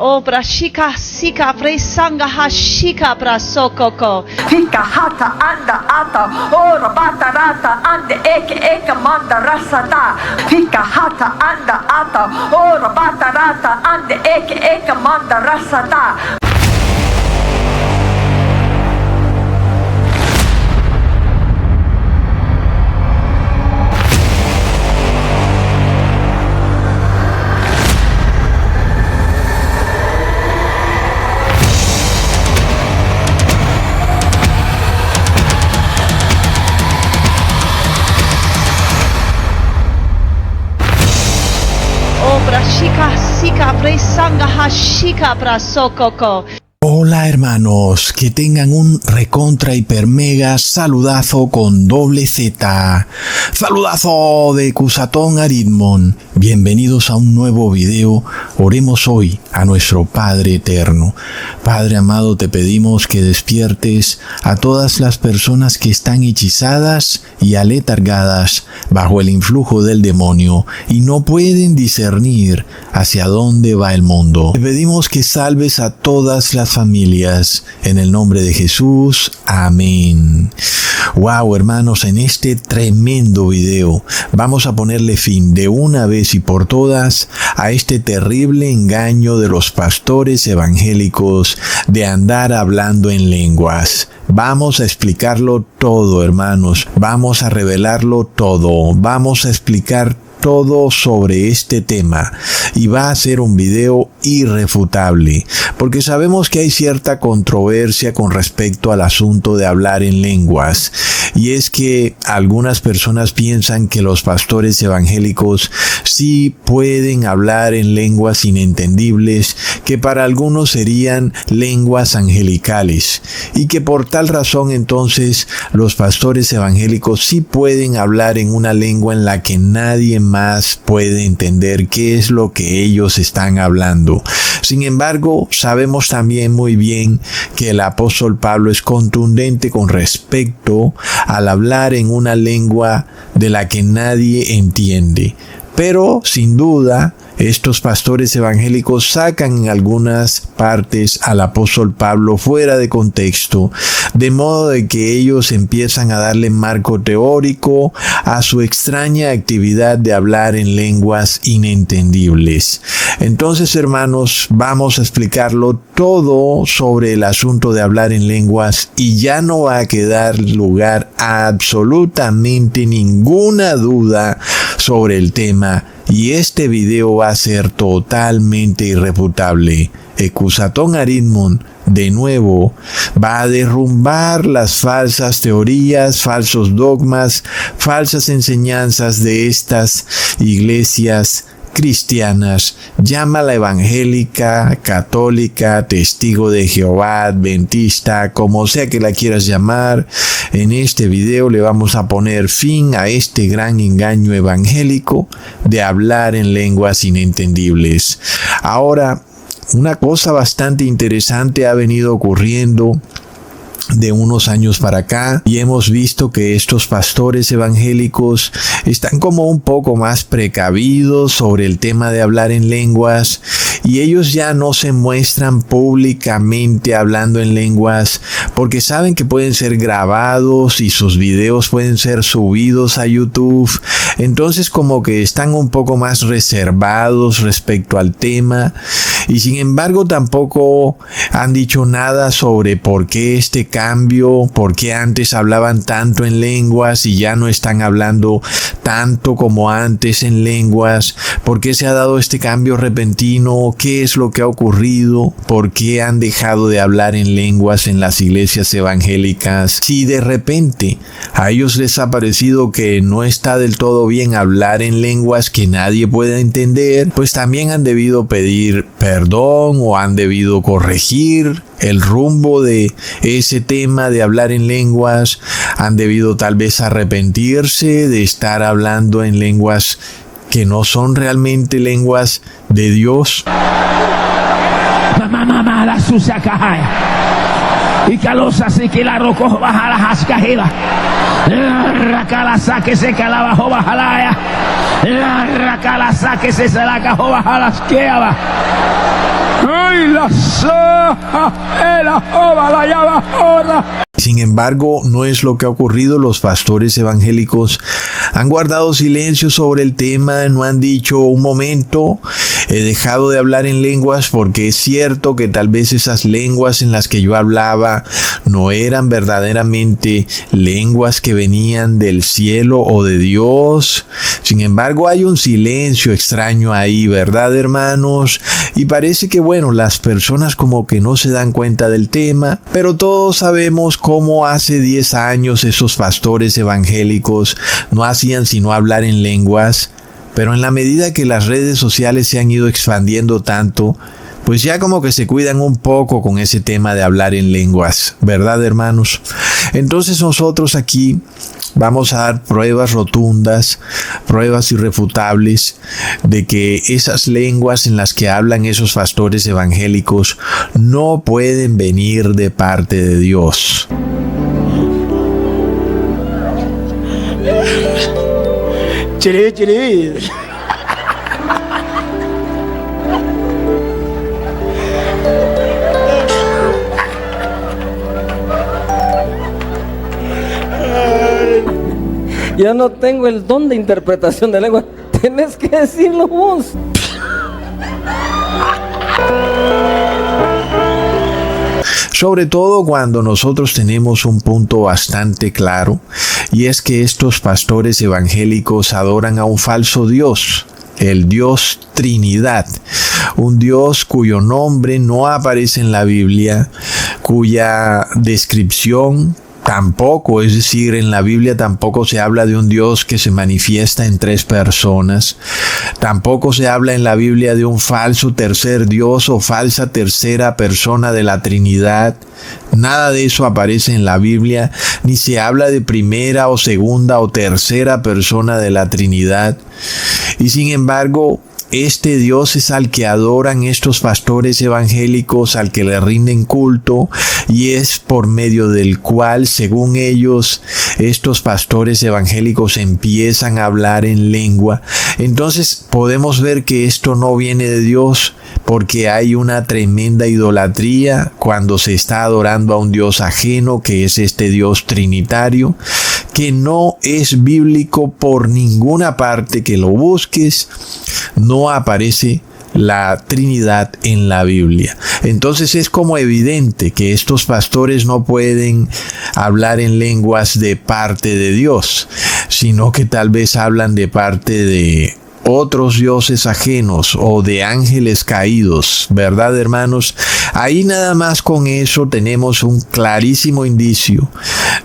O brashika sika presanga hashika prasokoko. Fika hata anda ata ora bata rata ande eke manda rasata. Fika hata anda ata ora bata rata ande eke manda rasata. Brashika sika presanga hashika prasokoko. Hola hermanos, que tengan un recontra hiper mega saludazo con doble Z. Saludazo de Cusatón Aritmon. Bienvenidos a un nuevo video. Oremos hoy a nuestro Padre Eterno. Padre amado, te pedimos que despiertes a todas las personas que están hechizadas y aletargadas bajo el influjo del demonio y no pueden discernir hacia dónde va el mundo. Te pedimos que salves a todas las familias, en el nombre de Jesús, amén. Wow, hermanos, en este tremendo video vamos a ponerle fin de una vez y por todas a este terrible engaño de los pastores evangélicos de andar hablando en lenguas. Vamos a explicarlo todo, hermanos, vamos a revelarlo todo, vamos a explicar todo sobre este tema y va a ser un video irrefutable porque sabemos que hay cierta controversia con respecto al asunto de hablar en lenguas y es que algunas personas piensan que los pastores evangélicos sí pueden hablar en lenguas inentendibles que para algunos serían lenguas angelicales y que por tal razón entonces los pastores evangélicos sí pueden hablar en una lengua en la que nadie más puede entender qué es lo que ellos están hablando. Sin embargo, sabemos también muy bien que el apóstol Pablo es contundente con respecto al hablar en una lengua de la que nadie entiende. Pero, sin duda, estos pastores evangélicos sacan en algunas partes al apóstol Pablo fuera de contexto, de modo de que ellos empiezan a darle marco teórico a su extraña actividad de hablar en lenguas inentendibles. Entonces, hermanos, vamos a explicarlo todo sobre el asunto de hablar en lenguas y ya no va a quedar lugar a absolutamente ninguna duda sobre el tema. Y este video va a ser totalmente irrefutable. Cusatón Aritmon, de nuevo, va a derrumbar las falsas teorías, falsos dogmas, falsas enseñanzas de estas iglesias cristianas, llámala evangélica, católica, testigo de Jehová, adventista, como sea que la quieras llamar. En este video le vamos a poner fin a este gran engaño evangélico de hablar en lenguas inentendibles. Ahora, una cosa bastante interesante ha venido ocurriendo de unos años para acá y hemos visto que estos pastores evangélicos están como un poco más precavidos sobre el tema de hablar en lenguas y ellos ya no se muestran públicamente hablando en lenguas porque saben que pueden ser grabados y sus videos pueden ser subidos a YouTube. Entonces como que están un poco más reservados respecto al tema y sin embargo tampoco han dicho nada sobre por qué este cambio, por qué antes hablaban tanto en lenguas y ya no están hablando tanto como antes en lenguas, por qué se ha dado este cambio repentino, qué es lo que ha ocurrido, por qué han dejado de hablar en lenguas en las iglesias evangélicas. Si de repente a ellos les ha parecido que no está del todo bien hablar en lenguas que nadie pueda entender, pues también han debido pedir perdón o han debido corregir el rumbo de ese tema de hablar en lenguas, han debido tal vez arrepentirse de estar hablando en lenguas que no son realmente lenguas de Dios. Y calosa se que la roco baja la jascajera. La racalaza que se calabajo baja la racalaza que se la cajó baja las queaba. ¡Ay, la soja! ¡La jova, la llava, joda! Sin embargo, no es lo que ha ocurrido. Los pastores evangélicos han guardado silencio sobre el tema, no han dicho un momento, he dejado de hablar en lenguas porque es cierto que tal vez esas lenguas en las que yo hablaba no eran verdaderamente lenguas que venían del cielo o de Dios. Sin embargo, hay un silencio extraño ahí, ¿verdad, hermanos? Y parece que, bueno, las personas como que no se dan cuenta del tema, pero todos sabemos cómo hace 10 años esos pastores evangélicos no hacían sino hablar en lenguas, pero en la medida que las redes sociales se han ido expandiendo tanto, pues ya como que se cuidan un poco con ese tema de hablar en lenguas, ¿verdad, hermanos? Entonces nosotros aquí vamos a dar pruebas rotundas, pruebas irrefutables de que esas lenguas en las que hablan esos pastores evangélicos no pueden venir de parte de Dios. Chiri, chiri. Yo no tengo el don de interpretación de lengua. Tenés que decirlo vos. Sobre todo cuando nosotros tenemos un punto bastante claro, y es que estos pastores evangélicos adoran a un falso Dios, el Dios Trinidad, un Dios cuyo nombre no aparece en la Biblia, cuya descripción tampoco, es decir, en la Biblia tampoco se habla de un Dios que se manifiesta en 3 personas. Tampoco se habla en la Biblia de un falso tercer Dios o falsa tercera persona de la Trinidad. Nada de eso aparece en la Biblia, ni se habla de primera o segunda o tercera persona de la Trinidad. Y sin embargo, este Dios es al que adoran estos pastores evangélicos, al que le rinden culto, y es por medio del cual, según ellos, estos pastores evangélicos empiezan a hablar en lengua. Entonces podemos ver que esto no viene de Dios, porque hay una tremenda idolatría cuando se está adorando a un Dios ajeno, que es este Dios trinitario, que no es bíblico por ninguna parte que lo busques. No aparece la Trinidad en la Biblia. Entonces es como evidente que estos pastores no pueden hablar en lenguas de parte de Dios, sino que tal vez hablan de parte de otros dioses ajenos o de ángeles caídos, ¿verdad, hermanos? Ahí nada más con eso tenemos un clarísimo indicio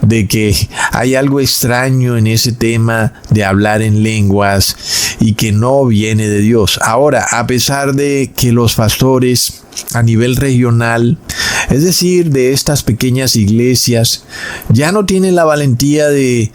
de que hay algo extraño en ese tema de hablar en lenguas y que no viene de Dios. Ahora, a pesar de que los pastores a nivel regional, es decir, de estas pequeñas iglesias, ya no tienen la valentía de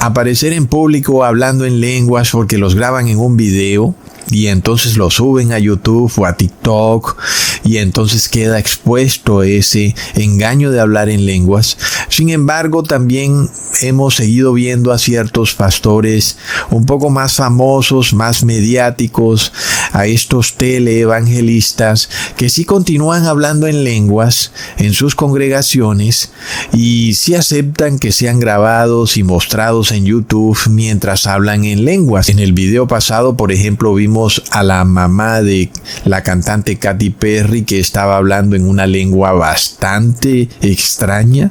aparecer en público hablando en lenguas porque los graban en un video y entonces lo suben a YouTube o a TikTok y entonces queda expuesto ese engaño de hablar en lenguas. Sin embargo, también hemos seguido viendo a ciertos pastores un poco más famosos, más mediáticos, a estos teleevangelistas que sí continúan hablando en lenguas en sus congregaciones y sí aceptan que sean grabados y mostrados en YouTube mientras hablan en lenguas. En el video pasado, por ejemplo, vimos a la mamá de la cantante Katy Perry que estaba hablando en una lengua bastante extraña.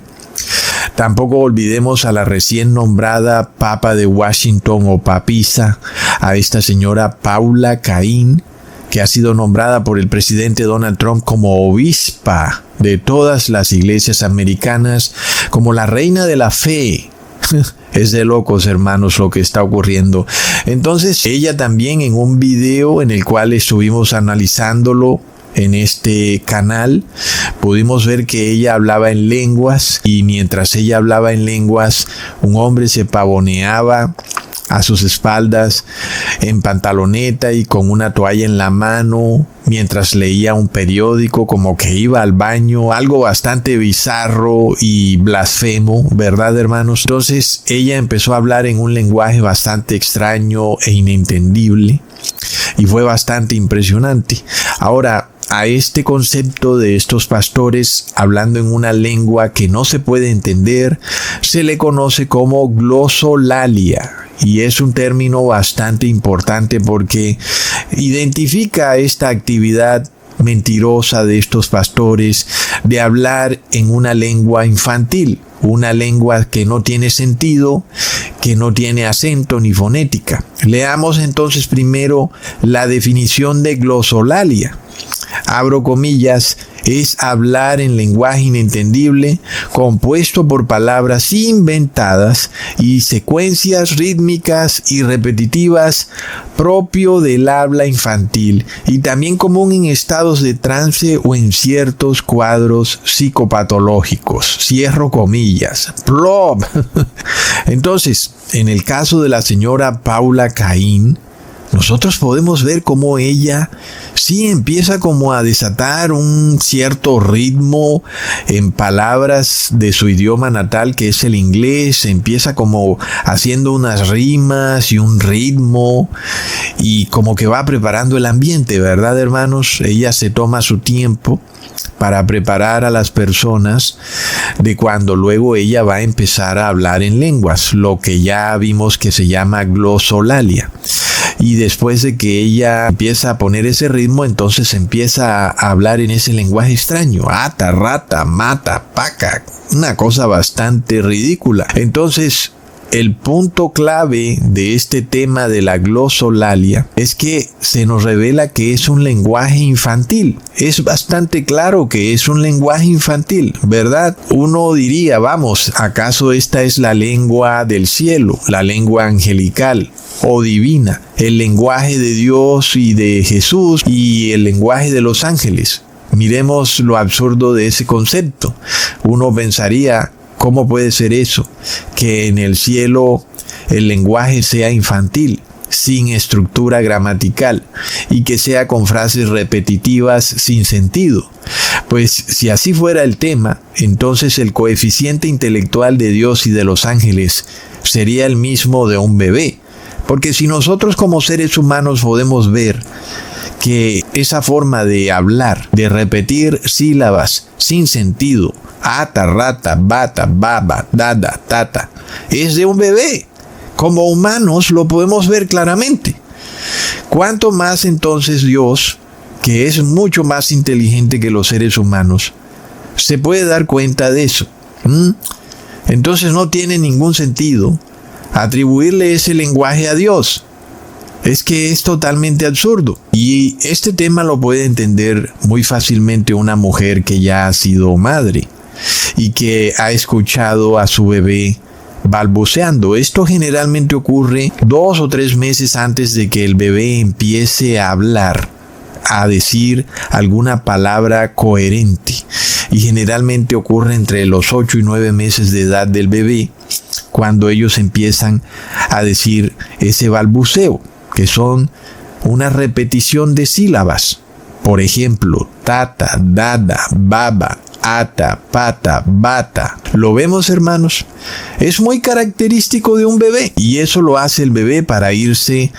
Tampoco olvidemos a la recién nombrada Papa de Washington o Papisa, a esta señora Paula Caín, que ha sido nombrada por el presidente Donald Trump como obispa de todas las iglesias americanas, como la reina de la fe. Es de locos, hermanos, lo que está ocurriendo. Entonces, ella también en un video en el cual estuvimos analizándolo en este canal, pudimos ver que ella hablaba en lenguas y mientras ella hablaba en lenguas, un hombre se pavoneaba a sus espaldas en pantaloneta y con una toalla en la mano mientras leía un periódico, como que iba al baño, algo bastante bizarro y blasfemo, ¿verdad, hermanos? Entonces ella empezó a hablar en un lenguaje bastante extraño e inentendible y fue bastante impresionante. Ahora, a este concepto de estos pastores hablando en una lengua que no se puede entender, se le conoce como glosolalia. Y es un término bastante importante porque identifica esta actividad mentirosa de estos pastores de hablar en una lengua infantil, una lengua que no tiene sentido, que no tiene acento ni fonética. Leamos entonces primero la definición de glosolalia. Abro comillas, es hablar en lenguaje inentendible, compuesto por palabras inventadas y secuencias rítmicas y repetitivas propio del habla infantil y también común en estados de trance o en ciertos cuadros psicopatológicos. Cierro comillas. Plop. Entonces, en el caso de la señora Paula Caín, nosotros podemos ver cómo ella sí empieza como a desatar un cierto ritmo en palabras de su idioma natal, que es el inglés. Empieza como haciendo unas rimas y un ritmo y como que va preparando el ambiente, ¿verdad, hermanos? Ella se toma su tiempo para preparar a las personas de cuando luego ella va a empezar a hablar en lenguas, lo que ya vimos que se llama glosolalia. Y después de que ella empieza a poner ese ritmo, entonces empieza a hablar en ese lenguaje extraño. Ata, rata, mata, paca. Una cosa bastante ridícula. Entonces, el punto clave de este tema de la glosolalia es que se nos revela que es un lenguaje infantil. Es bastante claro que es un lenguaje infantil, ¿verdad? Uno diría, vamos, ¿acaso esta es la lengua del cielo, la lengua angelical o divina, el lenguaje de Dios y de Jesús y el lenguaje de los ángeles? Miremos lo absurdo de ese concepto. Uno pensaría, ¿cómo puede ser eso? Que en el cielo el lenguaje sea infantil, sin estructura gramatical, y que sea con frases repetitivas sin sentido. Pues si así fuera el tema, entonces el coeficiente intelectual de Dios y de los ángeles sería el mismo de un bebé. Porque si nosotros como seres humanos podemos ver que esa forma de hablar, de repetir sílabas sin sentido, ata, rata, bata, baba, dada, tata, es de un bebé. Como humanos lo podemos ver claramente. ¿Cuánto más entonces Dios, que es mucho más inteligente que los seres humanos, se puede dar cuenta de eso? Entonces no tiene ningún sentido atribuirle ese lenguaje a Dios. Es que es totalmente absurdo. Y este tema lo puede entender muy fácilmente una mujer que ya ha sido madre y que ha escuchado a su bebé balbuceando. Esto generalmente ocurre 2 o 3 meses antes de que el bebé empiece a hablar, a decir alguna palabra coherente. Y generalmente ocurre entre los 8 y 9 meses de edad del bebé, cuando ellos empiezan a decir ese balbuceo, que son una repetición de sílabas. Por ejemplo, tata, dada, baba, ata, pata, bata. ¿Lo vemos, hermanos? Es muy característico de un bebé, y eso lo hace el bebé para irse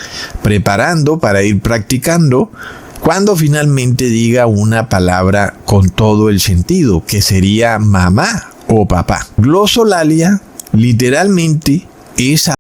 preparando, para ir practicando, cuando finalmente diga una palabra con todo el sentido, que sería mamá o papá. Glosolalia literalmente es